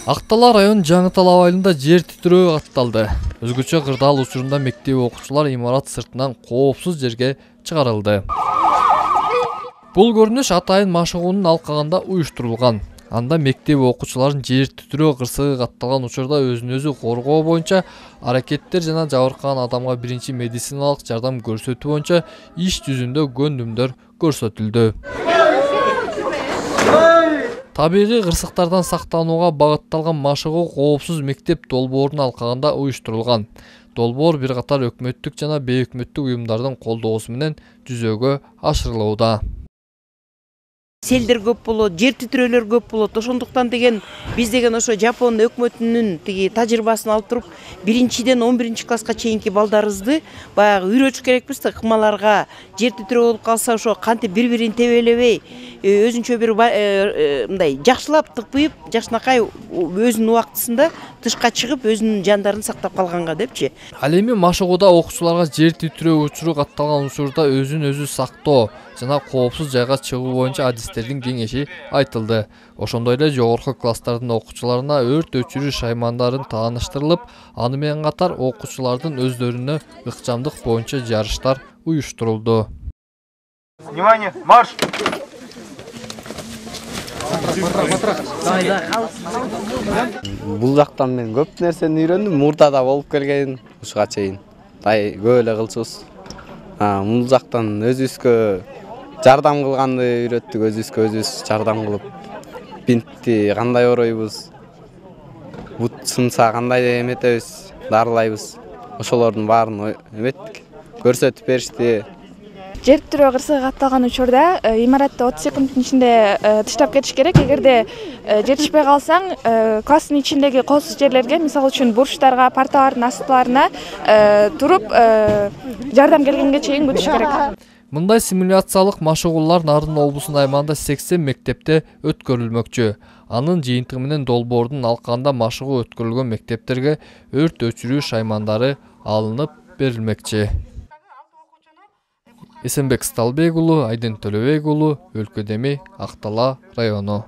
Актала район Жаңы Тал абайында жер титирөө катталды. Өзгөчө кырдаал учурунда мектеп окуучулар имарат сыртынан коопсуз жерге чыгарылды. Бул көрүнүш атайын машыгуунун алкагында уюштурулган. Анда мектеп окуучуларын жер титирөө кырсыгы катталган учурда өзүн өзү коргоо боюнча аракеттер жана жабыркаган адамга биринчи медициналык жардам көрсөтүү боюнча иш жүзүндө көндүмдөр көрсөтүлдү. Табигый кырсыктардан сактанууга багытталган машыгуу коопсуз мектеп долбоорунун алкагында уюштурулган. Долбоор бир катар өкмөттүк жана бейөкмөттүк уюмдардын колдоосу менен жүзөгө ашырылууда. Селдер көп болот, жер титирөөлөр көп болот. Ошондуктан деген биз деген ошо Жапон өкмөтүнүн тиги тажрыйбасын алып туруп, 1-ден 11-класска чейинки балдарыбызды баягы үйрөтүш керекпиз да, кымаларга жер титирөө болуп калса ошо кантип бири-бирин тебелебей, өзүнчө бир мындай жакшылап тыкпыйып, жакшынакай өзүнүн убактысында тышка чыгып, өзүнүн жандарын сактап калганга депчи. Ал эми машыгууда окуучуларга жер титирөө учуру катталган учурда өзүн өзү сактоо жана коопсуз жайга чыгуу боюнча адистердин кеңеши айтылды. Ошондой эле жогорку класстардын окуучуларына өрт өчүрүү шаймандарын тааныштырылып, аны менен катар окуучулардын өздөрүнө ыкчамдык боюнча жарыштар уюштурулду. Внимание, марш! Бул жактан мен көп нерсени үйрөндүм. Мурдада болуп келген ушуга чейин. Көп эле кылчубуз. Бул жактан өзүбүзгө жардам кылганды үйрөттүк, өзүбүзгө өзүбүз жардам кылып. Бинтти кандай оройбуз? Бут сынса кандай эметебиз, дарылайбыз. Ошолордун баарын эметтик, көрсөтүп беришти. Жер титирөө кырсыгы катталган учурда имаратты 30 секундтун ичинде тыштап кетиш керек. Эгерде жетишпей калсаң, класстын ичиндеги коопсуз жерлерге, мисалы үчүн бурчтарга, парталардын астыларына туруп жардам келгенге чейин күтүш керек. Мындай симуляциялык машыгуулар Нарын облусунун аймагында 80 мектепте өткөрүлмөкчү. Анын жыйынтыгы менен долбоордун алкагында машыгуу өткөрүлгөн мектептерге өрт өчүрүү шаймандары алынып берилмекчи. Эсенбек Сталбек уулу, Айдын Төлөбек уулу, Өлкөдеми, Актала району.